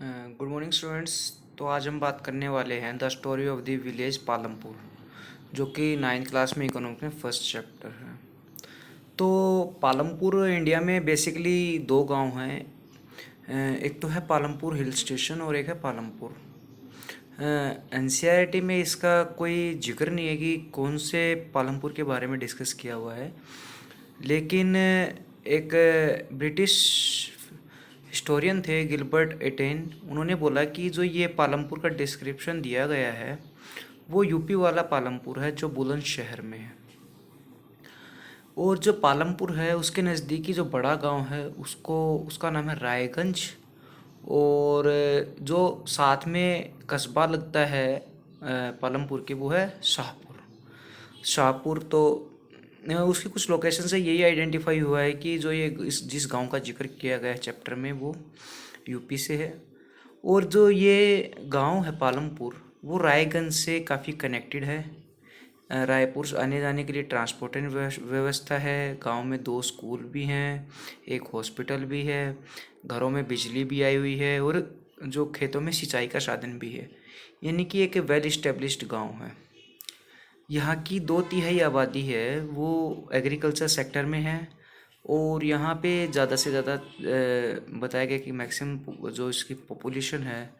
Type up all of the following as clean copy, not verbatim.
Good morning students. तो आज हम बात करने वाले हैं the story of the village Palampur, जो कि नाइन्थ क्लास में इकोनॉमिक्स में फर्स्ट चैप्टर है। तो पालमपुर इंडिया में बेसिकली दो गांव हैं। एक तो है पालमपुर हिल स्टेशन और एक है पालमपुर। एनसीईआरटी में इसका कोई जिक्र नहीं है कि कौन से पालमपुर के बारे में डिस्कस किया हुआ है, लेकिन एक ब्रिटिश हिस्टोरियन थे गिलबर्ट एटेन, उन्होंने बोला कि जो ये पालमपुर का डिस्क्रिप्शन दिया गया है वो यूपी वाला पालमपुर है जो बुलंदशहर में है। और जो पालमपुर है उसके नज़दीकी जो बड़ा गांव है उसका नाम है रायगंज। और जो साथ में कस्बा लगता है पालमपुर के, वो है शाहपुर। शाहपुर तो उसकी कुछ लोकेशन से यही आइडेंटिफाई हुआ है कि जो ये जिस गांव का जिक्र किया गया है चैप्टर में वो यूपी से है। और जो ये गांव है पालमपुर वो रायगंज से काफ़ी कनेक्टेड है। रायपुर आने जाने के लिए ट्रांसपोर्टेशन व्यवस्था है। गांव में दो स्कूल भी हैं, एक हॉस्पिटल भी है, घरों में बिजली भी आई हुई है और जो खेतों में सिंचाई का साधन भी है। यानी कि एक वेल इस्टेब्लिश्ड गांव है। यहाँ की 2/3 आबादी है वो एग्रीकल्चर सेक्टर में है। और यहाँ पे ज़्यादा से ज़्यादा बताया गया कि मैक्सिमम जो इसकी पॉपुलेशन है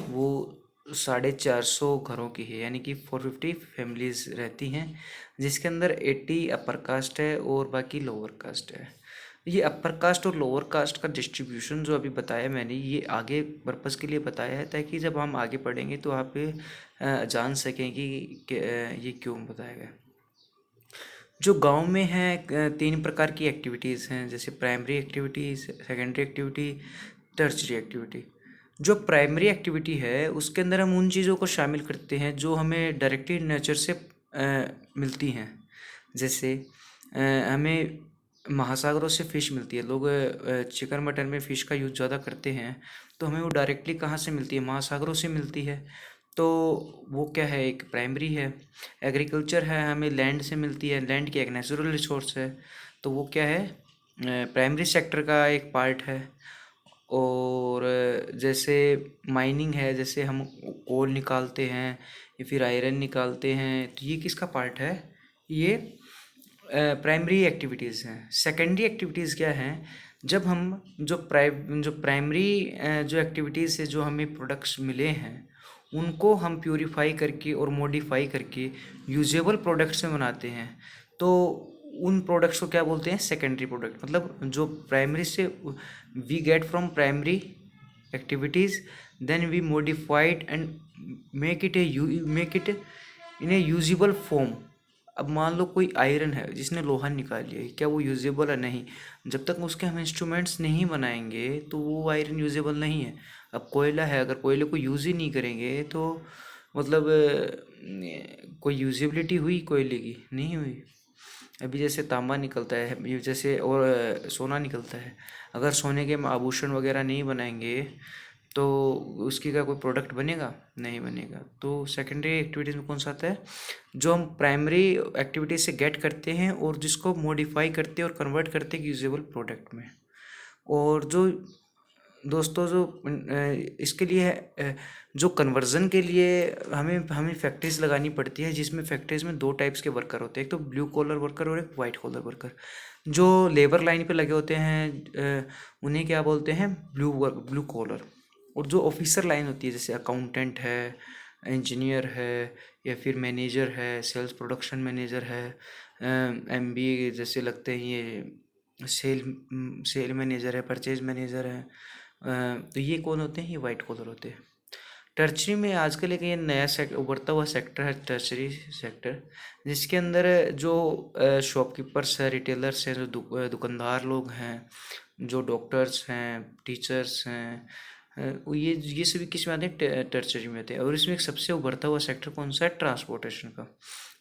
वो 450 घरों की है, यानी कि 450 फैमिलीज़ रहती हैं, जिसके अंदर 80 अपर कास्ट है और बाकी लोअर कास्ट है। ये अपर कास्ट और लोअर कास्ट का डिस्ट्रीब्यूशन जो अभी बताया मैंने, ये आगे पर्पज़ के लिए बताया है ताकि जब हम आगे पढ़ेंगे तो आप जान सकें कि ये क्यों बताया गया। जो गांव में है 3 प्रकार की एक्टिविटीज़ हैं, जैसे primary activity, secondary activity, tertiary activity. जो प्राइमरी एक्टिविटी है उसके अंदर हम उन चीज़ों को शामिल करते हैं जो हमें डायरेक्टली नेचर से मिलती हैं। जैसे हमें महासागरों से फ़िश मिलती है। लोग चिकन मटन में फ़िश का यूज़ ज़्यादा करते हैं, तो हमें वो डायरेक्टली कहाँ से मिलती है? महासागरों से मिलती है। तो वो क्या है, एक प्राइमरी है। एग्रीकल्चर है, हमें लैंड से मिलती है, लैंड की एक नेचुरल रिसोर्स है, तो वो क्या है, प्राइमरी सेक्टर का एक पार्ट है। और जैसे माइनिंग है, जैसे हम कोल निकालते हैं या फिर आयरन निकालते हैं, तो ये किसका पार्ट है? ये प्राइमरी एक्टिविटीज़ हैं। सेकेंडरी एक्टिविटीज़ क्या हैं? जब हम जो प्राइमरी जो एक्टिविटीज़ से जो हमें प्रोडक्ट्स मिले हैं उनको हम प्यूरिफाई करके और मॉडिफाई करके यूजेबल प्रोडक्ट्स में बनाते हैं, तो उन प्रोडक्ट्स को क्या बोलते हैं? Secondary product. मतलब जो प्राइमरी से we get from primary activities, then we modified and make it in a usable form. अब मान लो कोई आयरन है जिसने लोहा निकाल लिया, क्या वो यूजेबल है? नहीं। जब तक उसके हम इंस्ट्रूमेंट्स नहीं बनाएंगे तो वो आयरन यूजेबल नहीं है। अब कोयला है, अगर कोयले को यूज़ ही नहीं करेंगे तो मतलब कोई यूजेबिलिटी हुई कोयले की? नहीं हुई। अभी जैसे तांबा निकलता है, ये जैसे, और सोना निकलता है, अगर सोने के हम आभूषण वगैरह नहीं बनाएंगे तो उसकी का कोई प्रोडक्ट बनेगा? नहीं बनेगा। तो सेकेंडरी एक्टिविटीज़ में कौन सा आता है? जो हम प्राइमरी एक्टिविटीज से गेट करते हैं और जिसको मॉडिफाई करते हैं और कन्वर्ट करते हैं यूजेबल प्रोडक्ट में। और जो दोस्तों जो इसके लिए जो कन्वर्जन के लिए हमें हमें फैक्ट्रीज लगानी पड़ती है, जिसमें फैक्ट्रीज में 2 टाइप्स के वर्कर होते हैं, एक तो ब्लू कॉलर वर्कर और एक वाइट कॉलर वर्कर। जो लेबर लाइन पे लगे होते हैं उन्हें क्या बोलते हैं? Blue collar. और जो ऑफिसर लाइन होती है, जैसे अकाउंटेंट है, इंजीनियर है, या फिर मैनेजर है, सेल्स प्रोडक्शन मैनेजर है, एमबीए जैसे लगते हैं, ये सेल मैनेजर है, परचेज मैनेजर है। तो ये कौन होते हैं? ये वाइट कॉलर होते हैं। टर्चरी में आजकल एक ये नया उभरता हुआ सेक्टर है, टर्चरी सेक्टर, जिसके अंदर जो शॉपकीपर्स है, रिटेलर्स हैं, जो दुकानदार लोग हैं, जो डॉक्टर्स हैं, टीचर्स हैं, ये सभी किस में आते हैं? टर्चरी में आते हैं। और इसमें एक सबसे उभरता हुआ सेक्टर कौन सा है? ट्रांसपोर्टेशन का।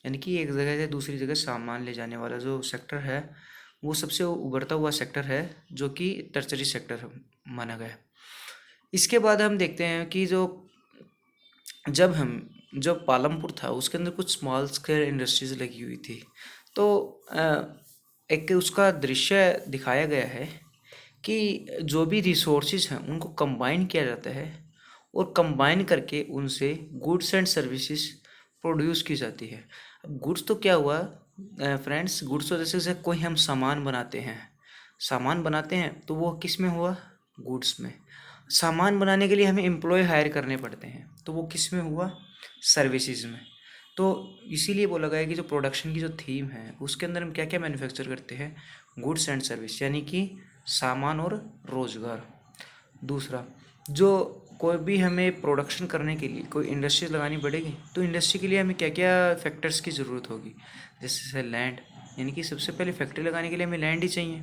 यानी कि एक जगह से दूसरी जगह सामान ले जाने वाला जो सेक्टर है वो सबसे उभरता हुआ सेक्टर है, जो कि टर्चरी सेक्टर माना गया है। इसके बाद हम देखते हैं कि जब पालमपुर था उसके अंदर कुछ स्मॉल स्केल इंडस्ट्रीज लगी हुई थी। तो एक उसका दृश्य दिखाया गया है कि जो भी रिसोर्सेज हैं उनको कंबाइन किया जाता है और कंबाइन करके उनसे गुड्स एंड सर्विसेज प्रोड्यूस की जाती है। अब गुड्स तो क्या हुआ फ्रेंड्स, गुड्स तो जैसे कोई हम सामान बनाते हैं तो वो किस में हुआ, गुड्स में। सामान बनाने के लिए हमें एम्प्लॉय हायर करने पड़ते हैं तो वो किस में हुआ, सर्विसेज में। तो इसीलिए बोला गया है कि जो प्रोडक्शन की जो थीम है उसके अंदर हम क्या क्या मैन्युफैक्चर करते हैं, गुड्स एंड सर्विस, यानी कि सामान और रोजगार। दूसरा, जो कोई भी हमें प्रोडक्शन करने के लिए कोई इंडस्ट्री लगानी पड़ेगी तो इंडस्ट्री के लिए हमें क्या क्या फैक्टर्स की ज़रूरत होगी, जैसे लैंड, यानी कि सबसे पहले फैक्ट्री लगाने के लिए हमें लैंड ही चाहिए।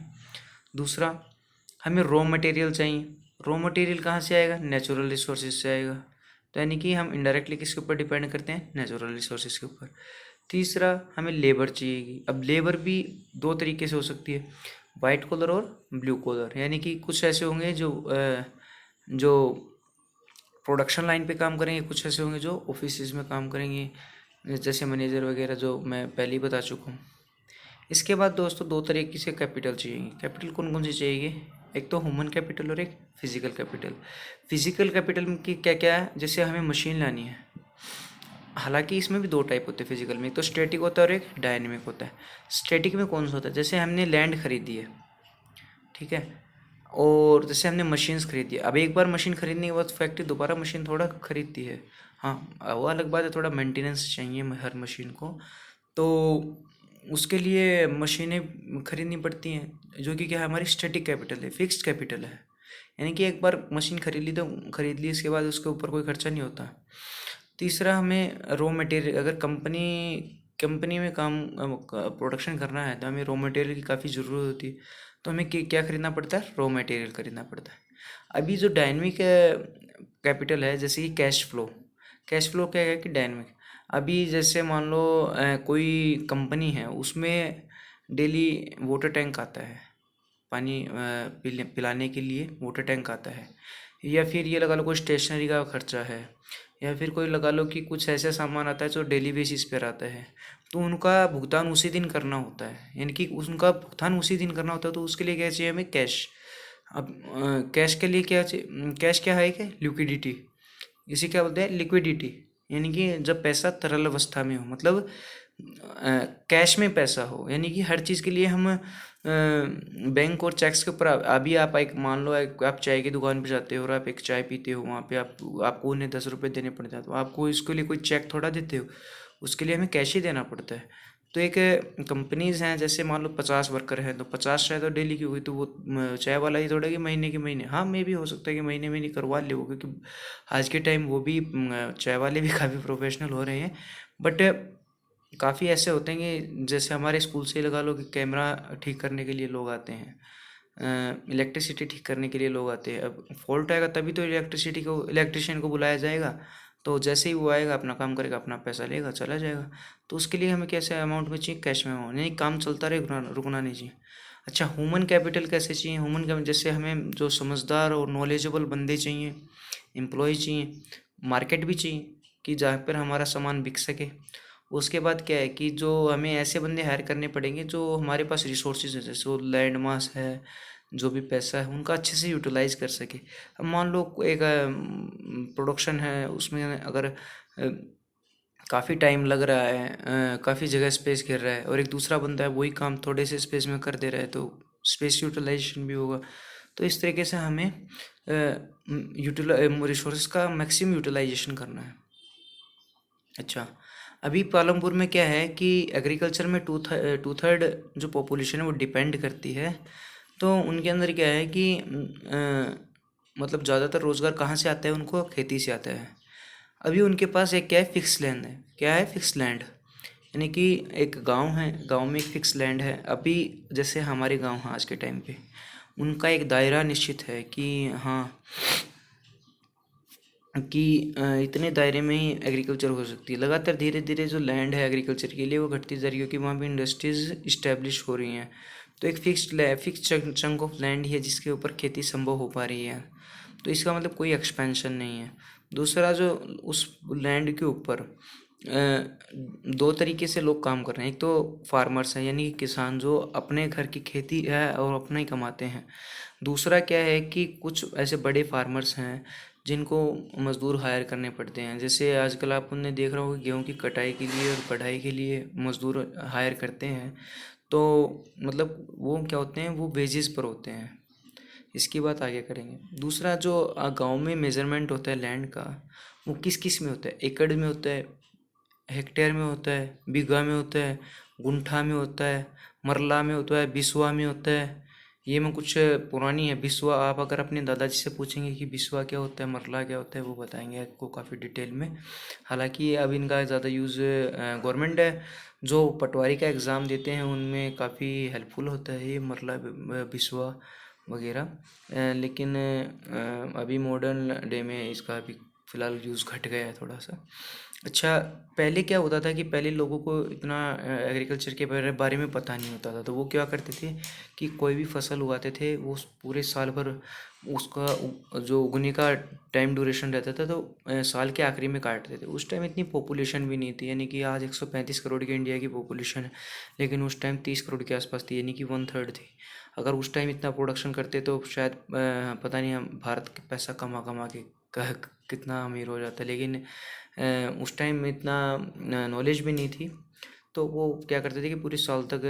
दूसरा, हमें रॉ मटेरियल चाहिए। रॉ मटेरियल कहाँ से आएगा, नेचुरल रिसोर्सेज से आएगा। तो यानी कि हम इनडायरेक्टली किसके ऊपर डिपेंड करते हैं, नेचुरल रिसोर्सेज के ऊपर। तीसरा, हमें लेबर चाहिएगी। अब लेबर भी दो तरीके से हो सकती है, वाइट कॉलर और ब्लू कॉलर, यानी कि कुछ ऐसे होंगे जो प्रोडक्शन लाइन पे काम करेंगे, कुछ ऐसे होंगे जो ऑफिस में काम करेंगे, जैसे मैनेजर वगैरह, जो मैं पहले ही बता चुका हूँ। इसके बाद दोस्तों दो तरीके से कैपिटल चाहिए। कैपिटल कौन कौन सी चाहिए, एक तो ह्यूमन कैपिटल और एक फिजिकल कैपिटल। फिजिकल कैपिटल में की क्या क्या है, जैसे हमें मशीन लानी है। हालांकि इसमें भी दो टाइप होते हैं फिजिकल में, एक तो स्टैटिक होता है और एक डायनेमिक होता है। स्टैटिक में कौन सा होता है, जैसे हमने लैंड खरीदी है, ठीक है, और जैसे हमने मशीन्स खरीदी है। अब एक बार मशीन खरीदने के बाद फैक्ट्री दोबारा मशीन थोड़ा खरीदती है, हाँ वो अलग बात है, थोड़ा मेंटेनेंस चाहिए हर मशीन को, तो उसके लिए मशीनें खरीदनी पड़ती हैं, जो कि क्या है, हमारी स्टैटिक कैपिटल है, फिक्स्ड कैपिटल है। यानी कि एक बार मशीन खरीद ली इसके बाद उसके ऊपर कोई खर्चा नहीं होता। तीसरा, हमें रॉ मटेरियल, अगर कंपनी में काम प्रोडक्शन करना है तो हमें रॉ मटेरियल की काफ़ी ज़रूरत होती है, तो हमें क्या खरीदना पड़ता है, रॉ मटेरियल खरीदना पड़ता है। अभी जो डायनेमिक कैपिटल है, जैसे कि कैश फ्लो क्या है कि डायनेमिक। अभी जैसे मान लो कोई कंपनी है, उसमें डेली वाटर टैंक आता है, पानी पिलाने के लिए वाटर टैंक आता है, या फिर ये लगा लो कोई स्टेशनरी का खर्चा है, या फिर कोई लगा लो कि कुछ ऐसा सामान आता है जो डेली बेसिस पर आता है, तो उनका भुगतान उसी दिन करना होता है, यानी कि उनका भुगतान उसी दिन करना होता है। तो उसके लिए क्या चाहिए, हमें कैश। अब कैश के लिए क्या चाहिए, कैश क्या है, क्या लिक्विडिटी, इसे क्या बोलते हैं, लिक्विडिटी, यानी कि जब पैसा तरल अवस्था में हो, मतलब कैश में पैसा हो, यानी कि हर चीज़ के लिए हम बैंक और चेक्स के ऊपर, अभी आप एक मान लो आप चाय की दुकान पे जाते हो और आप एक चाय पीते हो, वहाँ पे आपको उन्हें 10 रुपये देने पड़ते हैं, तो आपको इसके लिए कोई चेक थोड़ा देते हो, उसके लिए हमें कैश ही देना पड़ता है। तो एक कंपनीज़ हैं, जैसे मान लो 50 वर्कर हैं, तो 50 चाय तो डेली की हुई, तो वो चाय वाला ही थोड़ा कि महीने के महीने, हाँ मे भी हो सकता है कि महीने महीने करवा ले वो, क्योंकि आज के टाइम वो भी चाय वाले भी काफ़ी प्रोफेशनल हो रहे हैं। बट काफ़ी ऐसे होते हैं कि जैसे हमारे स्कूल से लगा लो कि कैमरा ठीक करने के लिए लोग आते हैं, इलेक्ट्रिसिटी ठीक करने के लिए लोग आते हैं। अब फॉल्ट आएगा तभी तो इलेक्ट्रिशियन को बुलाया जाएगा, तो जैसे ही वो आएगा अपना काम करेगा, अपना पैसा लेगा, चला जाएगा। तो उसके लिए हमें कैसे अमाउंट में चाहिए, कैश में अमाउंट, नहीं काम चलता रहे, रुकना नहीं चाहिए। अच्छा, ह्यूमन कैपिटल कैसे चाहिए, ह्यूमन कैपिटल जैसे हमें जो समझदार और नॉलेजेबल बंदे चाहिए, एम्प्लॉय चाहिए, मार्केट भी चाहिए कि जहाँ पर हमारा सामान बिक सके। उसके बाद क्या है कि जो हमें ऐसे बंदे हायर करने पड़ेंगे जो हमारे पास रिसोर्सेज हैं, जैसे वो लैंड मास है, जो भी पैसा है उनका अच्छे से यूटिलाइज कर सके। अब मान लो एक प्रोडक्शन है, उसमें अगर काफ़ी टाइम लग रहा है, काफ़ी जगह स्पेस घेर रहा है, और एक दूसरा बंदा है वही काम थोड़े से स्पेस में कर दे रहा है, तो स्पेस यूटिलाइजेशन भी होगा। तो इस तरीके से हमें रिसोर्स का मैक्सिमम यूटिलाइजेशन करना है। अच्छा, अभी पालमपुर में क्या है कि एग्रीकल्चर में टू थर्ड जो पॉपुलेशन है वो डिपेंड करती है, तो उनके अंदर क्या है कि मतलब ज़्यादातर रोज़गार कहाँ से आता है, उनको खेती से आता है। अभी उनके पास एक क्या है, फिक्स लैंड है। क्या है, फिक्स लैंड, यानी कि एक गांव है, गांव में एक फिक्स लैंड है। अभी जैसे हमारे गांव हैं आज के टाइम पे, उनका एक दायरा निश्चित है कि हाँ कि इतने दायरे में ही एग्रीकल्चर हो सकती है। लगातार धीरे धीरे जो लैंड है एग्रीकल्चर के लिए वो घटती जा रही है, क्योंकि वहाँ पे इंडस्ट्रीज इस्टेब्लिश हो रही हैं। तो एक फिक्स चंक ऑफ लैंड ही है जिसके ऊपर खेती संभव हो पा रही है, तो इसका मतलब कोई एक्सपेंशन नहीं है। दूसरा, जो उस लैंड के ऊपर दो तरीके से लोग काम कर रहे हैं। एक तो फार्मर्स हैं, यानी कि किसान जो अपने घर की खेती है और अपना ही कमाते हैं। दूसरा क्या है कि कुछ ऐसे बड़े फार्मर्स हैं जिनको मज़दूर हायर करने पड़ते हैं। जैसे आजकल आपने देख रहा होगा गेहूं की कटाई के लिए और कढ़ाई के लिए मज़दूर हायर करते हैं। तो मतलब वो क्या होते हैं, वो वेजेस पर होते हैं। इसकी बात आगे करेंगे। दूसरा जो गांव में मेजरमेंट होता है लैंड का, वो किस किस में होता है, एकड़ में होता है, हेक्टेयर में होता है, बीघा में होता है, गुंठा में होता है, मरला में होता है, बिस्वा में होता है। ये में कुछ पुरानी है बिस्वा। आप अगर अपने दादाजी से पूछेंगे कि बिस्वा क्या होता है, मरला क्या होता है, वो बताएंगे आपको काफ़ी डिटेल में। हालांकि अब इनका ज़्यादा यूज़ गवर्नमेंट है जो पटवारी का एग्ज़ाम देते हैं उनमें काफ़ी हेल्पफुल होता है ये मरला बिस्वा वगैरह। लेकिन अभी मॉडर्न डे में इसका अभी फ़िलहाल यूज़ घट गया है थोड़ा सा। अच्छा, पहले क्या होता था कि पहले लोगों को इतना एग्रीकल्चर के बारे में पता नहीं होता था, तो वो क्या करते थे कि कोई भी फसल उगाते थे वो पूरे साल भर उसका जो उगने का टाइम ड्यूरेशन रहता था तो साल के आखिरी में काटते थे। उस टाइम इतनी पॉपुलेशन भी नहीं थी, यानी कि आज 135 करोड़ की इंडिया की पॉपुलेशन है, लेकिन उस टाइम 30 करोड़ के आसपास थी, यानी कि 1/3 थी। अगर उस टाइम इतना प्रोडक्शन करते तो शायद पता नहीं हम भारत के पैसा कमा कमा के कितना अमीर हो जाता। लेकिन उस टाइम में इतना नॉलेज भी नहीं थी, तो वो क्या करते थे कि पूरे साल तक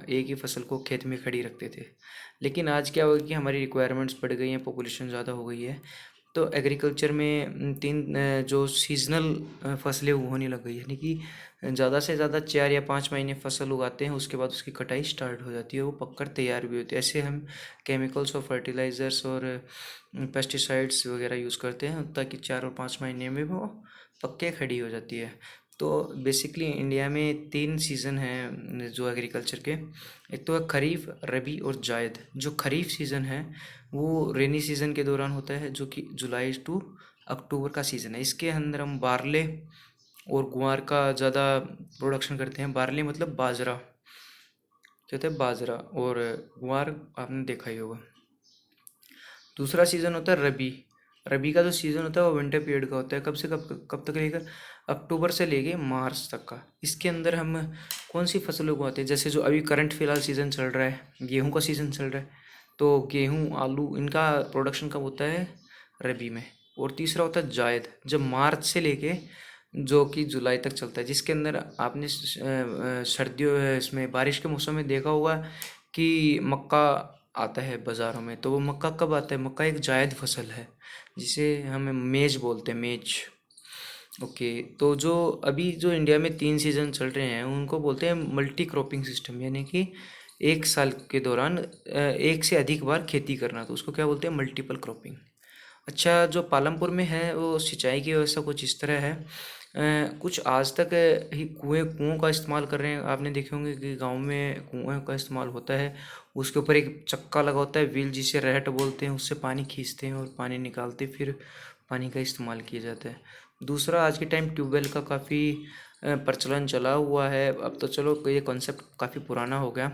एक ही फसल को खेत में खड़ी रखते थे। लेकिन आज क्या हुआ कि हमारी रिक्वायरमेंट्स बढ़ गई हैं, पॉपुलेशन ज़्यादा हो गई है, तो एग्रीकल्चर में जो सीजनल फसलें होने लग गई, यानी कि ज़्यादा से ज़्यादा 4 या 5 महीने फसल उगाते हैं, उसके बाद उसकी कटाई स्टार्ट हो जाती है, वो पककर तैयार भी होती है। ऐसे हम केमिकल्स और फर्टिलाइज़र्स और पेस्टिसाइड्स वगैरह यूज़ करते हैं ताकि 4 और 5 महीने में वो पक्के खड़ी हो जाती है। तो बेसिकली इंडिया में 3 सीज़न हैं जो एग्रीकल्चर के। एक तो है खरीफ, रबी और जायद। जो खरीफ सीज़न है वो रेनी सीज़न के दौरान होता है, जो कि जुलाई टू अक्टूबर का सीज़न है। इसके अंदर हम बारले और ग्वार का ज़्यादा प्रोडक्शन करते हैं। बारले मतलब बाजरा, कहते हैं बाजरा, और ग्वार आपने देखा ही होगा। दूसरा सीज़न होता है रबी। रबी का जो सीज़न होता है वो विंटर पीरियड का होता है। कब से कब तक लेकर, अक्टूबर से लेके मार्च तक का। इसके अंदर हम कौन सी फसलों को आते हैं, जैसे जो अभी करंट फिलहाल सीज़न चल रहा है, गेहूं का सीज़न चल रहा है, तो गेहूं आलू इनका प्रोडक्शन कब होता है, रबी में। और तीसरा होता है जायद, जब मार्च से लेके जो कि जुलाई तक चलता है, जिसके अंदर आपने सर्दियों इसमें बारिश के मौसम में देखा होगा कि मक्का आता है बाज़ारों में। तो वो मक्का कब आता है, मक्का एक जायद फसल है जिसे हम मेज बोलते हैं, मेज। ओके, तो जो अभी जो इंडिया में 3 सीज़न चल रहे हैं उनको बोलते हैं मल्टी क्रॉपिंग सिस्टम, यानी कि एक साल के दौरान एक से अधिक बार खेती करना, तो उसको क्या बोलते हैं, मल्टीपल क्रॉपिंग। अच्छा, जो पालमपुर में है वो सिंचाई की व्यवस्था कुछ इस तरह है। कुछ आज तक ही कुओं का इस्तेमाल कर रहे हैं। आपने देखे होंगे कि गांव में कुएं का इस्तेमाल होता है, उसके ऊपर एक चक्का लगा होता है, व्हील जिसे रहट बोलते हैं, उससे पानी खींचते हैं और पानी निकालते, फिर पानी का इस्तेमाल किया जाता है। दूसरा, आज के टाइम ट्यूबवेल का काफ़ी प्रचलन चला हुआ है। अब तो चलो ये कॉन्सेप्ट काफ़ी पुराना हो गया,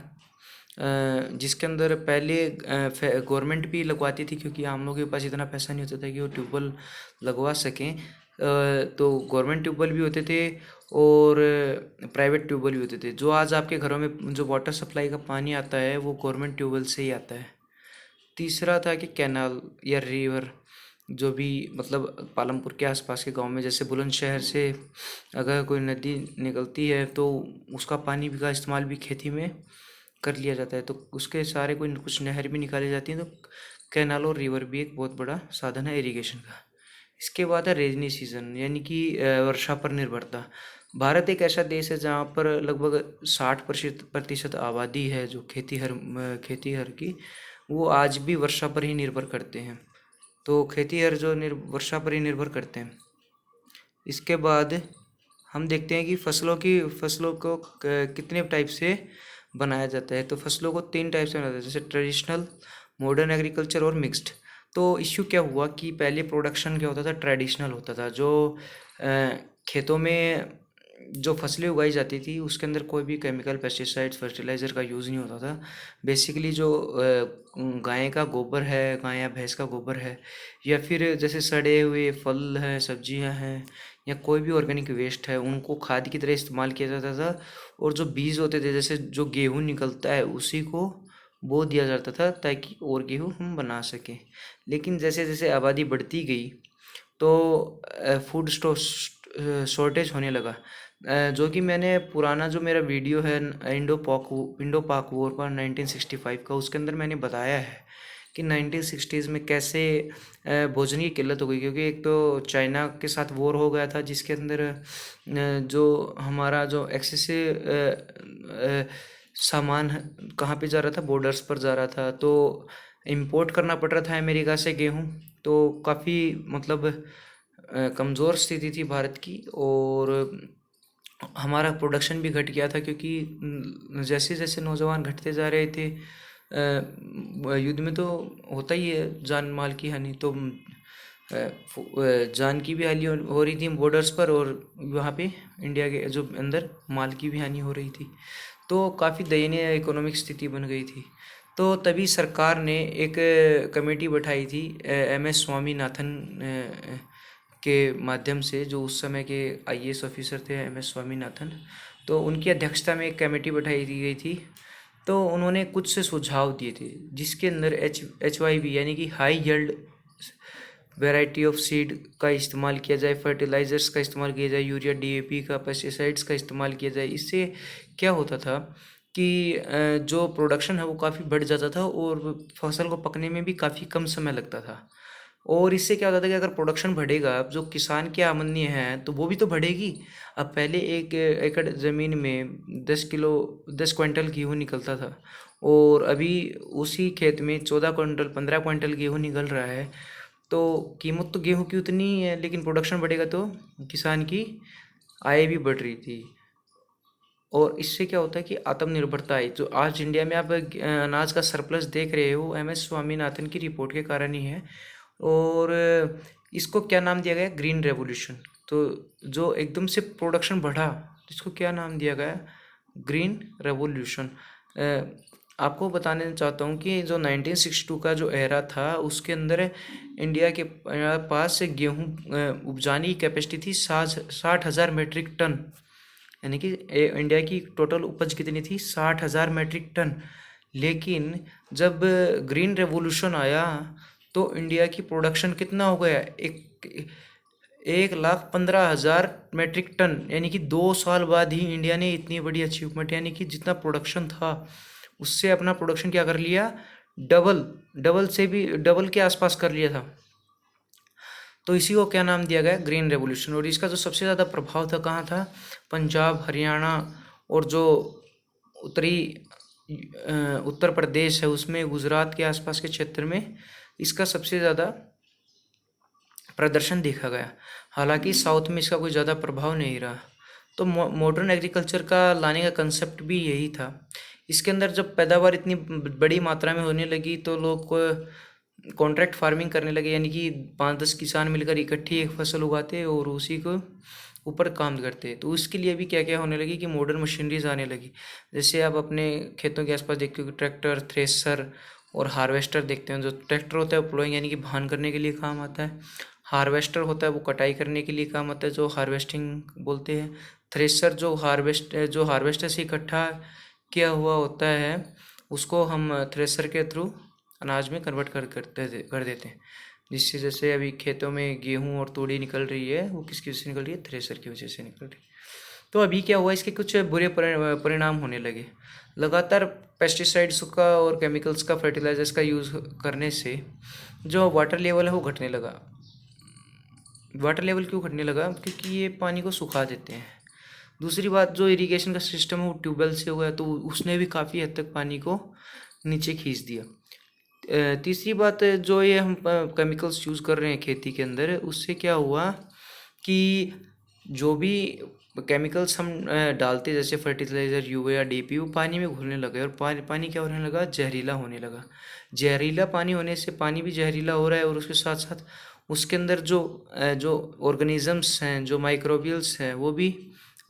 जिसके अंदर पहले गवर्नमेंट भी लगवाती थी, क्योंकि आम लोगों के पास इतना पैसा नहीं होता था कि वो ट्यूबवेल लगवा सकें। तो गवर्नमेंट ट्यूबवेल भी होते थे और प्राइवेट ट्यूबवेल भी होते थे। जो आज आपके घरों में जो वाटर सप्लाई का पानी आता है वो गवर्नमेंट ट्यूबवेल से ही आता है। तीसरा था कि कैनाल या रिवर, जो भी मतलब पालमपुर के आसपास के गांव में, जैसे बुलंदशहर से अगर कोई नदी निकलती है तो उसका पानी भी का इस्तेमाल भी खेती में कर लिया जाता है, तो उसके सारे कोई कुछ नहर भी निकाली जाती हैं। तो कैनाल और रिवर भी एक बहुत बड़ा साधन है इरिगेशन का। इसके बाद है रेनी सीजन, यानी कि वर्षा पर निर्भरता। भारत एक ऐसा देश है जहाँ पर लगभग 60% आबादी है जो खेतीहर की, वो आज भी वर्षा पर ही निर्भर करते हैं। तो खेतीहर जो वर्षा पर ही निर्भर करते हैं। इसके बाद हम देखते हैं कि फसलों को कितने टाइप से बनाया जाता है। तो फसलों को 3 टाइप से बनाया जाता है, जैसे ट्रेडिशनल, मॉडर्न एग्रीकल्चर और मिक्स्ड। तो इश्यू क्या हुआ कि पहले प्रोडक्शन क्या होता था, ट्रेडिशनल होता था, जो खेतों में जो फसलें उगाई जाती थी उसके अंदर कोई भी केमिकल, पेस्टिसाइड्स, फर्टिलाइज़र का यूज़ नहीं होता था। बेसिकली जो गाय का गोबर है, गाय या भैंस का गोबर है, या फिर जैसे सड़े हुए फल हैं, सब्जियां हैं, या कोई भी ऑर्गेनिक वेस्ट है उनको खाद की तरह इस्तेमाल किया जाता था, और जो बीज होते थे जैसे जो गेहूँ निकलता है उसी को बो दिया जाता था ताकि और गेहूँ हम बना सकें। लेकिन जैसे जैसे आबादी बढ़ती गई तो फूड शॉर्टेज होने लगा। जो कि मैंने पुराना जो मेरा वीडियो है इंडो पाक वॉर का 1965 का, उसके अंदर मैंने बताया है कि 1960s में कैसे भोजन की किल्लत हो गई, क्योंकि एक तो चाइना के साथ वॉर हो गया था जिसके अंदर जो हमारा जो एक्सेसिव सामान कहाँ पे जा रहा था, बॉर्डर्स पर जा रहा था, तो इंपोर्ट करना पड़ रहा था अमेरिका से गेहूँ। तो काफ़ी मतलब कमज़ोर स्थिति थी भारत की, और हमारा प्रोडक्शन भी घट गया था, क्योंकि जैसे जैसे नौजवान घटते जा रहे थे, युद्ध में तो होता ही है जान माल की हानि, तो जान की भी हानि हो रही थी बॉर्डर्स पर, और वहाँ पे इंडिया के जो अंदर माल की भी हानि हो रही थी। तो काफ़ी दयनीय इकोनॉमिक स्थिति बन गई थी। तो तभी सरकार ने एक कमेटी बैठाई थी MS स्वामीनाथन के माध्यम से, जो उस समय के IAS ऑफिसर थे MS स्वामीनाथन। तो उनकी अध्यक्षता में एक कमेटी बैठाई दी गई थी। तो उन्होंने कुछ से सुझाव दिए थे जिसके अंदर HYV यानी कि high yield variety of seed का इस्तेमाल किया जाए, फर्टिलाइज़र्स का इस्तेमाल किया जाए, यूरिया DAP का, पेस्टिसाइड्स का इस्तेमाल किया जाए। इससे क्या होता था कि जो प्रोडक्शन है वो काफ़ी बढ़ जाता था, और फसल को पकने में भी काफ़ी कम समय लगता था। और इससे क्या होता था कि अगर प्रोडक्शन बढ़ेगा, अब जो किसान की आमदनी है तो वो भी तो बढ़ेगी। अब पहले 1 एकड़ ज़मीन में 10 क्विंटल गेहूँ निकलता था, और अभी उसी खेत में 14 क्विंटल 15 क्विंटल गेहूँ निकल रहा है। तो कीमत तो गेहूँ की उतनी ही है, लेकिन प्रोडक्शन बढ़ेगा तो किसान की आय भी बढ़ रही थी। और इससे क्या होता है कि आत्मनिर्भरता आई। जो आज इंडिया में आप अनाज का सरप्लस देख रहे हो, MS स्वामीनाथन की रिपोर्ट के कारण ही है। और इसको क्या नाम दिया गया? Green revolution. तो जो एकदम से प्रोडक्शन बढ़ा, इसको क्या नाम दिया गया? Green revolution. आपको बताने चाहता हूँ कि जो 1962 का जो एरा था उसके अंदर इंडिया के पास गेहूँ उपजाने की कैपेसिटी थी 60,000 मेट्रिक टन, यानी कि इंडिया की टोटल उपज कितनी थी? 60,000 मेट्रिक टन। लेकिन जब ग्रीन रेवोल्यूशन आया तो इंडिया की प्रोडक्शन कितना हो गया? 1,15,000 मेट्रिक टन, यानी कि 2 साल बाद ही इंडिया ने इतनी बड़ी अचीवमेंट, यानी कि जितना प्रोडक्शन था उससे अपना प्रोडक्शन क्या कर लिया? डबल से भी डबल के आसपास कर लिया था। तो इसी को क्या नाम दिया गया? Green revolution. और इसका जो सबसे ज़्यादा प्रभाव था कहाँ था? पंजाब, हरियाणा और जो उत्तरी उत्तर प्रदेश है उसमें, गुजरात के आसपास के क्षेत्र में इसका सबसे ज़्यादा प्रदर्शन देखा गया। हालांकि साउथ में इसका कोई ज़्यादा प्रभाव नहीं रहा। तो मॉडर्न एग्रीकल्चर का लाने का कंसेप्ट भी यही था। इसके अंदर जब पैदावार इतनी बड़ी मात्रा में होने लगी तो लोग कॉन्ट्रैक्ट फार्मिंग करने लगे, यानी कि 5-10 किसान मिलकर इकट्ठी एक फसल उगाते और उसी को ऊपर काम करते। तो उसके लिए भी क्या क्या होने लगी कि मॉडर्न मशीनरीज आने लगी। जैसे आप अपने खेतों के आसपास देखते हो कि ट्रैक्टर, थ्रेसर और हार्वेस्टर देखते हैं। जो ट्रैक्टर होता है वो प्लोइंग यानी कि भान करने के लिए काम आता है। हार्वेस्टर होता है वो कटाई करने के लिए काम आता है, जो हार्वेस्टिंग बोलते हैं। थ्रेसर जो हार्वेस्टर से इकट्ठा किया हुआ होता है उसको हम थ्रेसर के थ्रू अनाज में कन्वर्ट कर देते हैं। जिससे जैसे अभी खेतों में गेहूं और तूड़ी निकल रही है वो किसकी वजह से निकल रही है? थ्रेसर की वजह से निकल रही है। तो अभी क्या हुआ, इसके कुछ बुरे परिणाम होने लगे। लगातार पेस्टिसाइड्स का और केमिकल्स का, फर्टिलाइजर्स का यूज़ करने से जो वाटर लेवल है वो घटने लगा। वाटर लेवल क्यों घटने लगा? क्योंकि ये पानी को सुखा देते हैं। दूसरी बात, जो इरिगेशन का सिस्टम है वो ट्यूबवेल से हो गया, तो उसने भी काफ़ी हद तक पानी को नीचे खींच दिया। तीसरी बात, जो ये हम केमिकल्स यूज़ कर रहे हैं खेती के अंदर, उससे क्या हुआ कि जो भी केमिकल्स हम डालते जैसे फर्टिलाइज़र, यूरिया, DAP, वो पानी में घुलने लगे और पानी क्या होने लगा? जहरीला होने लगा। जहरीला पानी होने से पानी भी जहरीला हो रहा है, और उसके साथ साथ उसके अंदर जो ऑर्गेनिजम्स हैं, जो माइक्रोबियल्स हैं, वो भी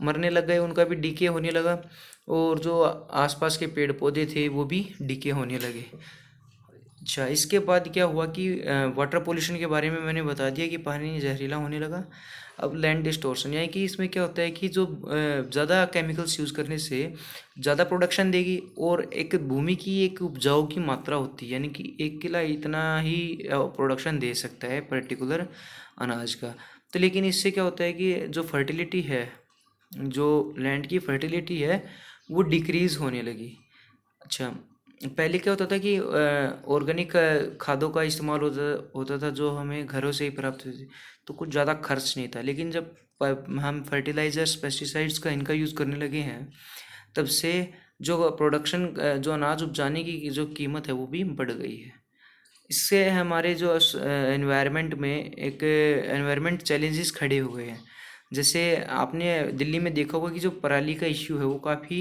मरने लग गए, उनका भी डीके होने लगा। और जो आसपास के पेड़ पौधे थे वो भी डीके होने लगे। अच्छा, इसके बाद क्या हुआ कि वाटर पोल्यूशन के बारे में मैंने बता दिया कि पानी जहरीला होने लगा। अब लैंड डिस्टॉर्शन, यानी कि इसमें क्या होता है कि जो ज़्यादा केमिकल्स यूज़ करने से ज़्यादा प्रोडक्शन देगी, और एक भूमि की एक उपजाऊ की मात्रा होती है, यानी कि एक किला इतना ही प्रोडक्शन दे सकता है पर्टिकुलर अनाज का। तो लेकिन इससे क्या होता है कि जो फर्टिलिटी है, जो लैंड की फर्टिलिटी है, वो डिक्रीज़ होने लगी। अच्छा, पहले क्या होता था कि ऑर्गेनिक खादों का इस्तेमाल होता होता था, जो हमें घरों से ही प्राप्त होती थी, तो कुछ ज़्यादा खर्च नहीं था। लेकिन जब हम फर्टिलाइजर्स पेस्टिसाइड्स का इनका यूज़ करने लगे हैं, तब से जो प्रोडक्शन, जो अनाज उपजाने की जो कीमत है वो भी बढ़ गई है। इससे हमारे जो एनवायरनमेंट में एक एनवायरनमेंट चैलेंजेस खड़े हुए हैं। जैसे आपने दिल्ली में देखा होगा कि जो पराली का इश्यू है वो काफ़ी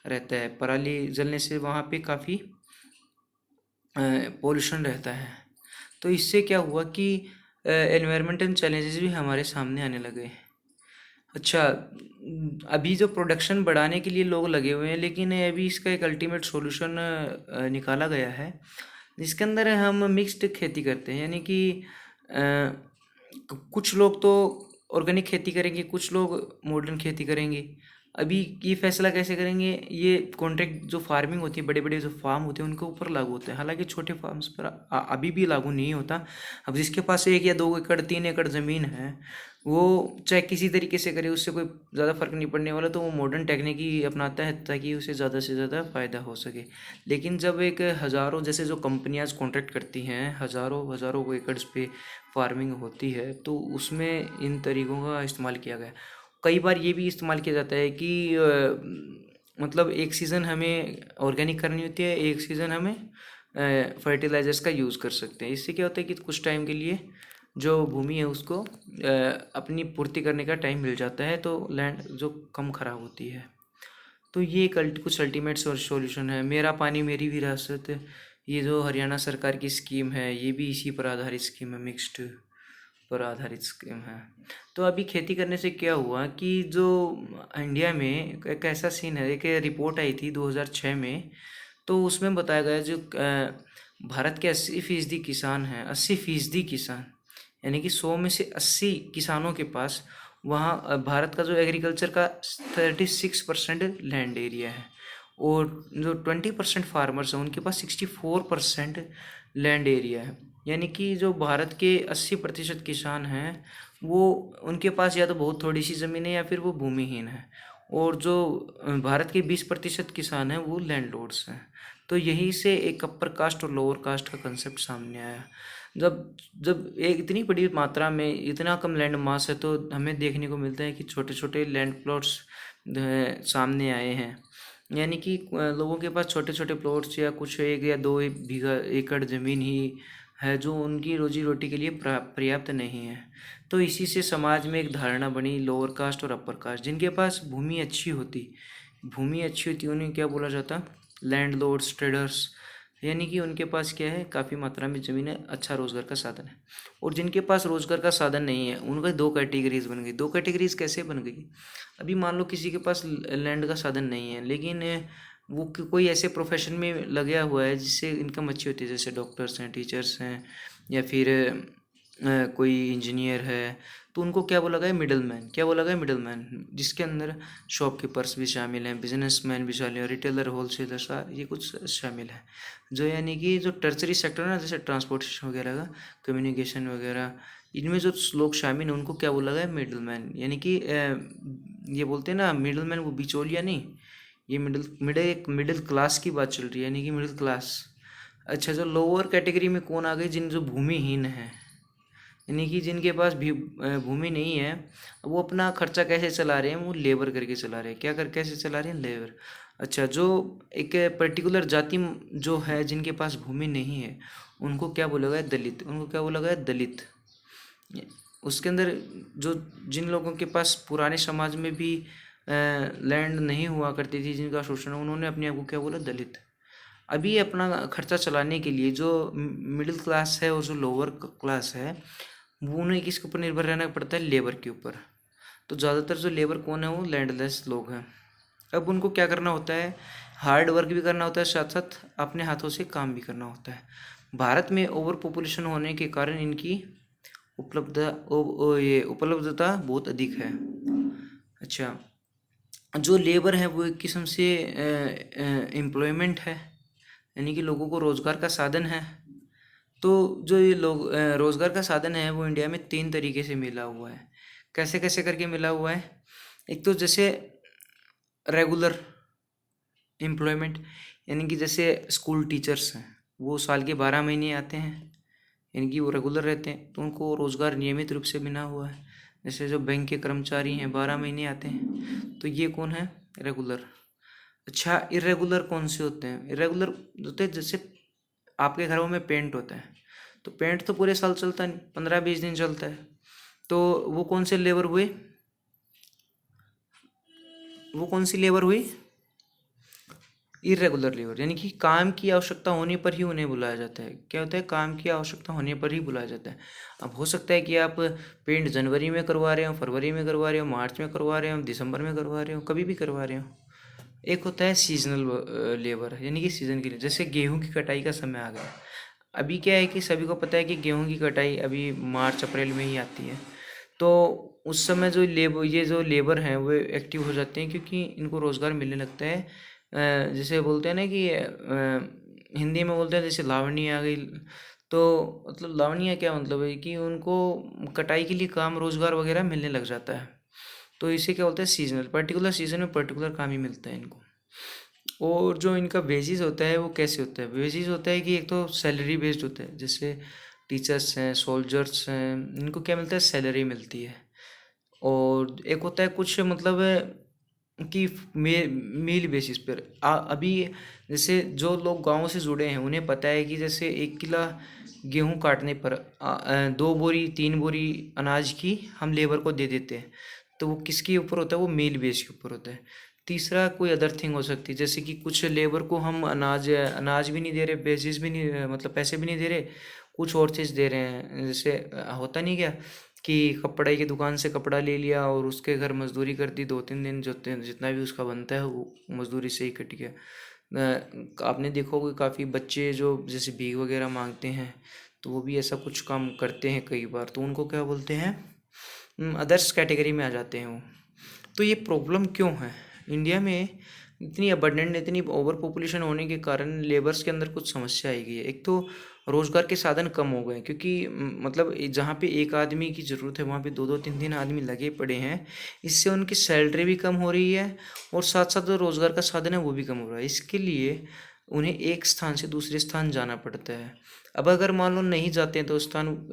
रहता है, पराली जलने से वहाँ पे काफ़ी पोल्यूशन रहता है। तो इससे क्या हुआ कि एनवायरमेंटल चैलेंजेस भी हमारे सामने आने लगे। अच्छा, अभी जो प्रोडक्शन बढ़ाने के लिए लोग लगे हुए हैं, लेकिन अभी इसका एक अल्टीमेट सॉल्यूशन निकाला गया है, जिसके अंदर हम मिक्स्ड खेती करते हैं। यानी कि कुछ लोग तो ऑर्गेनिक खेती करेंगे, कुछ लोग मॉडर्न खेती करेंगे। अभी ये फैसला कैसे करेंगे, ये कॉन्ट्रैक्ट जो फार्मिंग होती है, बड़े बड़े जो फार्म होते हैं उनके ऊपर लागू होता है। हालांकि छोटे फार्म्स पर अभी भी लागू नहीं होता। अब जिसके पास 1 या 2 एकड़ 3 एकड़ ज़मीन है, वो चाहे किसी तरीके से करे, उससे कोई ज़्यादा फर्क नहीं पड़ने वाला, तो वो मॉडर्न टेक्निक ही अपनाता है ताकि उसे ज़्यादा से ज़्यादा फ़ायदा हो सके। लेकिन जब एक हज़ारों, जैसे जो कंपनियां कॉन्ट्रैक्ट करती हैं, हज़ारों हज़ारों एकड़ पे फार्मिंग होती है, तो उसमें इन तरीक़ों का इस्तेमाल किया गया। कई बार ये भी इस्तेमाल किया जाता है कि मतलब एक सीज़न हमें ऑर्गेनिक करनी होती है, एक सीज़न हमें फर्टिलाइजर्स का यूज़ कर सकते हैं। इससे क्या होता है कि कुछ टाइम के लिए जो भूमि है उसको अपनी पूर्ति करने का टाइम मिल जाता है, तो लैंड जो कम खराब होती है। तो ये एक कुछ अल्टीमेट सॉल्यूशन है। मेरा पानी मेरी विरासत, ये जो हरियाणा सरकार की स्कीम है, ये भी इसी पर आधारित स्कीम है, मिक्स्ड पर आधारित स्कीम है। तो अभी खेती करने से क्या हुआ कि जो इंडिया में एक ऐसा सीन है, एक रिपोर्ट आई थी 2006 में, तो उसमें बताया गया जो भारत के 80% किसान हैं, 80% किसान, यानी कि 100 में से 80 किसानों के पास वहाँ भारत का जो एग्रीकल्चर का 36% लैंड एरिया है, और जो 20% फार्मर्स हैं उनके पास 64% लैंड एरिया है। यानी कि जो भारत के 80% किसान हैं, वो उनके पास या तो बहुत थोड़ी सी ज़मीन है या फिर वो भूमिहीन है, और जो भारत के 20% किसान हैं वो लैंडलॉर्ड्स हैं। तो यहीं से एक अपर कास्ट और लोअर कास्ट का कंसेप्ट सामने आया। जब जब एक इतनी बड़ी मात्रा में इतना कम लैंड मास है, तो हमें देखने को मिलता है कि छोटे छोटे लैंड प्लॉट्स सामने आए हैं। यानी कि लोगों के पास छोटे छोटे प्लॉट्स या कुछ 1 या 2 बीघा एकड़ ज़मीन ही है, जो उनकी रोजी रोटी के लिए पर्याप्त नहीं है। तो इसी से समाज में एक धारणा बनी, लोअर कास्ट और अपर कास्ट, जिनके पास भूमि अच्छी होती उन्हें क्या बोला जाता, लैंडलॉर्ड्स, ट्रेडर्स। यानी कि उनके पास क्या है, काफ़ी मात्रा में ज़मीन है, अच्छा रोज़गार का साधन है। और जिनके पास रोज़गार का साधन नहीं है, उनका 2 कैटेगरीज बन गई। 2 कैटेगरीज कैसे बन गई, अभी मान लो किसी के पास लैंड का साधन नहीं है, लेकिन वो कोई ऐसे प्रोफेशन में लगा हुआ है जिससे इनकम अच्छी होती है, जैसे डॉक्टर्स हैं, टीचर्स हैं, या फिर कोई इंजीनियर है, तो उनको क्या बोला गया, मिडल मैन। क्या बोला गया, मिडल मैन, जिसके अंदर शॉपकीपर्स भी शामिल हैं, बिजनेसमैन भी शामिल हैं, रिटेलर, होलसेलर, ये कुछ शामिल है। जो यानी कि जो टर्सरी सेक्टर है ना, जैसे ट्रांसपोर्टेशन वगैरह का, कम्युनिकेशन वगैरह, इनमें जो लोग शामिल हैं उनको क्या बोला गया, मिडल मैन। यानी कि ये बोलते हैं ना मिडल मैन, वो बिचौलिया नहीं, ये मिडिल क्लास की बात चल रही है, यानी कि मिडिल क्लास। अच्छा, जो लोअर कैटेगरी में कौन आ गए, जो भूमिहीन है, यानी कि जिनके पास भी भूमि नहीं है, वो अपना खर्चा कैसे चला रहे हैं, वो लेबर करके चला रहे हैं। कैसे चला रहे हैं, लेबर। अच्छा, जो एक पर्टिकुलर जाति जो है, जिनके पास भूमि नहीं है, उनको क्या बोला गया, दलित। उनको क्या बोला गया, दलित। उसके अंदर जो जिन लोगों के पास पुराने समाज में भी लैंड नहीं हुआ करती थी, जिनका शोषण, उन्होंने अपने आप को क्या बोला, दलित। अभी अपना खर्चा चलाने के लिए जो मिडिल क्लास है और जो लोअर क्लास है, वो उन्हें किसके ऊपर निर्भर रहना पड़ता है, लेबर के ऊपर। तो ज़्यादातर जो लेबर कौन है, वो लैंडलेस लोग हैं। अब उनको क्या करना होता है, हार्ड वर्क भी करना होता है, साथ साथ अपने हाथों से काम भी करना होता है। भारत में ओवर पॉपुलेशन होने के कारण इनकी उपलब्धता बहुत अधिक है। अच्छा, जो लेबर है वो एक किस्म से एम्प्लॉयमेंट है, यानी कि लोगों को रोज़गार का साधन है। तो जो ये लोग रोज़गार का साधन है वो इंडिया में 3 तरीके से मिला हुआ है। कैसे कैसे करके मिला हुआ है? एक तो जैसे रेगुलर एम्प्लॉयमेंट, यानी कि जैसे स्कूल टीचर्स हैं, वो साल के 12 महीने आते हैं, यानी कि वो रेगुलर रहते हैं, तो उनको रोज़गार नियमित रूप से मिला हुआ है। जैसे जो बैंक के कर्मचारी हैं 12 महीने आते हैं, तो ये कौन है? रेगुलर। अच्छा, इरेगुलर कौन से होते हैं? इरेगुलर होते हैं जैसे आपके घरों में पेंट होता है, तो पेंट तो पूरे साल चलता नहीं, 15-20 दिन चलता है। तो वो कौन से लेबर हुए? वो कौन सी लेबर हुई? इरेगुलर लेबर, यानी कि काम की आवश्यकता होने पर ही उन्हें बुलाया जाता है। क्या होता है? काम की आवश्यकता होने पर ही बुलाया जाता है। अब हो सकता है कि आप पेंट जनवरी में करवा रहे हो, फरवरी में करवा रहे हो, मार्च में करवा रहे हो, दिसंबर में करवा रहे हो, कभी भी करवा रहे हो। एक होता है सीजनल लेबर, यानी कि सीज़न के लिए। जैसे गेहूं की कटाई का समय आ गया, अभी क्या है कि सभी को पता है कि गेहूं की कटाई अभी मार्च अप्रैल में ही आती है। तो उस समय जो लेबर हैं वो एक्टिव हो जाते हैं, क्योंकि इनको रोज़गार मिलने लगता है। जैसे बोलते हैं ना कि हिंदी में बोलते हैं जैसे लावणी आ गई, तो मतलब लावणी क्या मतलब है कि उनको कटाई के लिए काम रोज़गार वगैरह मिलने लग जाता है। तो इसे क्या बोलते हैं? सीजनल। पर्टिकुलर सीजन में पर्टिकुलर काम ही मिलता है इनको। और जो इनका वेजेस होता है वो कैसे होता है? वेजेस होता है कि एक तो सैलरी बेस्ड होता है, जैसे टीचर्स हैं, सोल्जर्स हैं, इनको क्या मिलता है? सैलरी मिलती है। और एक होता है कुछ मतलब कि मील बेसिस पर अभी जैसे जो लोग गांव से जुड़े हैं उन्हें पता है कि जैसे 1 किलो गेहूं काटने पर 2 बोरी 3 बोरी अनाज की हम लेबर को दे देते हैं। तो वो किसके ऊपर होता है? वो मील बेस के ऊपर होता है। तीसरा कोई अदर थिंग हो सकती है, जैसे कि कुछ लेबर को हम अनाज भी नहीं दे रहे, बेसिस भी नहीं, मतलब पैसे भी नहीं दे रहे, कुछ और चीज़ दे रहे हैं। जैसे होता नहीं क्या कि कपड़े की दुकान से कपड़ा ले लिया और उसके घर मजदूरी कर दी 2-3 दिन, जितना भी उसका बनता है वो मजदूरी से ही कट गया। आपने देखा होगा काफ़ी बच्चे जो जैसे भीख वगैरह मांगते हैं, तो वो भी ऐसा कुछ काम करते हैं कई बार, तो उनको क्या बोलते हैं? अदर्स कैटेगरी में आ जाते हैं वो। तो ये प्रॉब्लम क्यों है इंडिया में? इतनी अबंडेंट, इतनी ओवर पॉपुलेशन होने के कारण लेबर्स के अंदर कुछ समस्या आई गई है। एक तो रोज़गार के साधन कम हो गए, क्योंकि मतलब जहाँ पे एक आदमी की ज़रूरत है वहाँ पे 2-2 3-3 आदमी लगे पड़े हैं। इससे उनकी सैलरी भी कम हो रही है और साथ साथ जो रोज़गार का साधन है वो भी कम हो रहा है। इसके लिए उन्हें एक स्थान से दूसरे स्थान जाना पड़ता है। अब अगर मान लो नहीं जाते हैं तो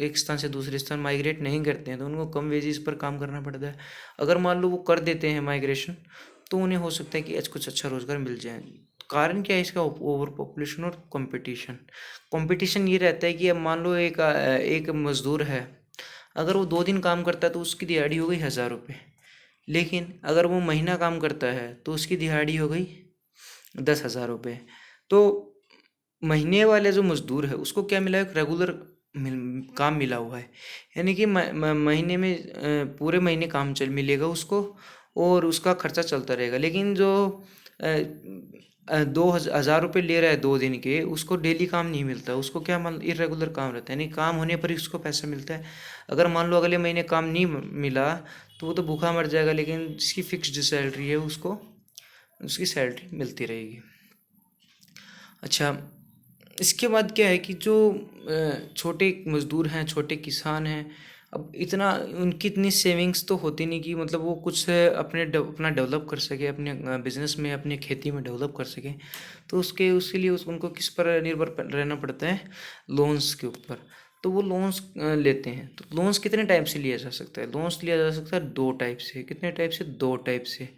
एक स्थान से दूसरे स्थान माइग्रेट नहीं करते हैं, तो उनको कम वेजेस पर काम करना पड़ता है। अगर मान लो वो कर देते हैं माइग्रेशन, तो उन्हें हो सकता है कि कुछ अच्छा रोज़गार मिल जाए। कारण क्या है इसका? ओवर पॉपुलेशन और कंपटीशन। कंपटीशन ये रहता है कि अब मान लो एक मज़दूर है, अगर वो 2 दिन काम करता है तो उसकी दिहाड़ी हो गई 1000 रुपये। लेकिन अगर वो महीना काम करता है तो उसकी दिहाड़ी हो गई 10,000 रुपये। तो महीने वाले जो मजदूर है उसको क्या मिला है? एक रेगुलर काम मिला हुआ है, यानी कि महीने में पूरे महीने काम चल मिलेगा उसको और उसका खर्चा चलता रहेगा। लेकिन जो 2,000 रुपये ले रहा है 2 दिन के, उसको डेली काम नहीं मिलता, उसको क्या मान इरेगुलर काम रहता है, यानी काम होने पर ही उसको पैसा मिलता है। अगर मान लो अगले महीने काम नहीं मिला तो वो तो भूखा मर जाएगा, लेकिन जिसकी फिक्स्ड सैलरी है उसको उसकी सैलरी मिलती रहेगी। अच्छा, इसके बाद क्या है कि जो छोटे मज़दूर हैं, छोटे किसान हैं, अब इतना उनकी इतनी सेविंग्स तो होती नहीं कि मतलब वो कुछ अपना डेवलप कर सके, अपने बिजनेस में, अपनी खेती में डेवलप कर सके। तो उसके लिए उनको किस पर निर्भर रहना पड़ता है? लोन्स के ऊपर। तो वो लोन्स लेते हैं। तो लोन्स कितने टाइप से लिया जा सकता है? लोन्स लिया जा सकता है 2 टाइप से। कितने टाइप से? 2 टाइप से।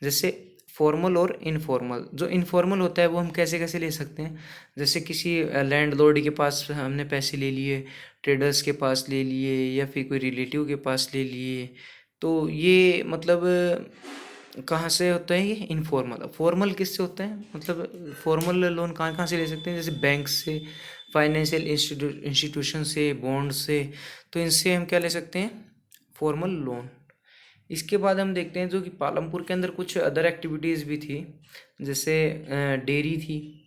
जैसे फॉर्मल और इनफॉर्मल। जो इनफॉर्मल होता है वो हम कैसे कैसे ले सकते हैं? जैसे किसी लैंडलॉर्ड के पास हमने पैसे ले लिए, ट्रेडर्स के पास ले लिए, या फिर कोई रिलेटिव के पास ले लिए, तो ये मतलब कहाँ से होता है? ये इनफॉर्मल। फॉर्मल किससे होता है? मतलब फॉर्मल लोन कहाँ कहाँ से ले सकते हैं? जैसे बैंक से, फाइनेंशियल इंस्टीट्यूशन से, बॉन्ड से। तो इनसे हम क्या ले सकते हैं? Formal loan. इसके बाद हम देखते हैं जो कि पालमपुर के अंदर कुछ अदर एक्टिविटीज़ भी थी, जैसे डेयरी थी।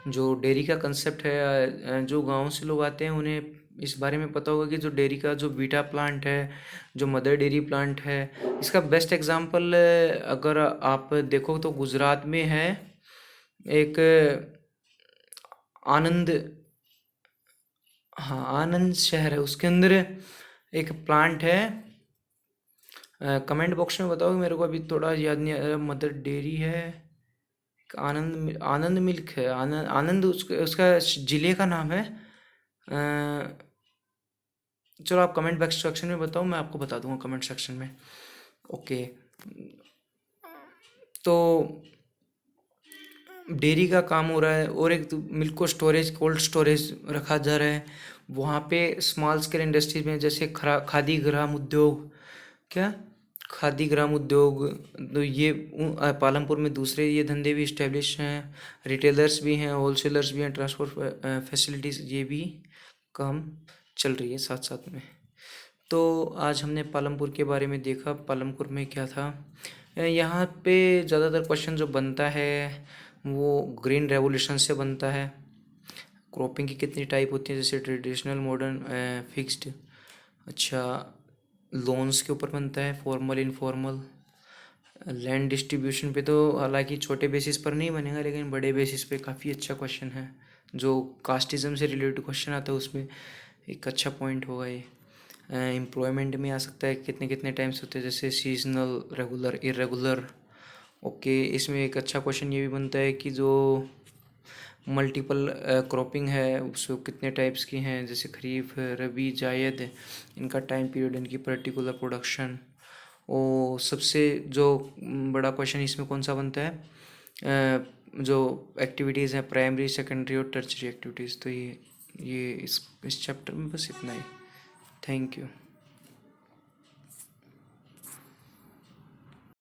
जो डेयरी का कंसेप्ट है, जो गांव से लोग आते हैं उन्हें इस बारे में पता होगा कि जो डेयरी का जो बीटा प्लांट है, जो मदर डेयरी प्लांट है, इसका बेस्ट एग्जांपल अगर आप देखो तो गुजरात में है एक आनंद, हाँ आनंद शहर है, उसके अंदर एक प्लांट है। कमेंट बॉक्स में बताओ, मेरे को अभी थोड़ा याद नहीं आ रहा। मदर डेयरी है, एक आनंद मिल्क है, आनंद उसका जिले का नाम है। चलो आप कमेंट बॉक्स सेक्शन में बताओ, मैं आपको बता दूंगा कमेंट सेक्शन में। ओके, तो डेयरी का काम हो रहा है और एक मिल्क को स्टोरेज, कोल्ड स्टोरेज रखा जा रहा है वहाँ पे। स्मॉल स्केल इंडस्ट्रीज में जैसे खादी ग्राम उद्योग, क्या खादी ग्राम उद्योग, तो ये पालमपुर में दूसरे ये धंधे भी इस्टेब्लिश हैं, रिटेलर्स भी हैं, होलसेलर्स भी हैं, ट्रांसपोर्ट फैसिलिटीज़ ये भी काम चल रही है साथ साथ में। तो आज हमने पालमपुर के बारे में देखा, पालमपुर में क्या था। यहाँ पे ज़्यादातर क्वेश्चन जो बनता है वो ग्रीन रेवोल्यूशन से बनता है। क्रॉपिंग की कितनी टाइप होती है, जैसे ट्रेडिशनल, मॉडर्न, फिक्स्ड। अच्छा, लोन्स के ऊपर बनता है, फॉर्मल, इनफॉर्मल। लैंड डिस्ट्रीब्यूशन पे तो हालांकि छोटे बेसिस पर नहीं बनेगा, लेकिन बड़े बेसिस पे काफ़ी अच्छा क्वेश्चन है। जो कास्टिज्म से रिलेटेड क्वेश्चन आता है उसमें एक अच्छा पॉइंट होगा ये। एम्प्लॉयमेंट में आ सकता है, कितने कितने टाइम्स होते हैं, जैसे सीजनल, रेगुलर, इरेगुलर। ओके, इसमें एक अच्छा क्वेश्चन ये भी बनता है कि जो मल्टीपल क्रॉपिंग है उसको कितने टाइप्स की हैं, जैसे खरीफ, रबी, जायद, इनका टाइम पीरियड, इनकी पर्टिकुलर प्रोडक्शन। और सबसे जो बड़ा क्वेश्चन इसमें कौन सा बनता है, जो एक्टिविटीज़ हैं प्राइमरी, सेकेंडरी और टर्चरी एक्टिविटीज़। तो ये इस चैप्टर में बस इतना ही। Thank you.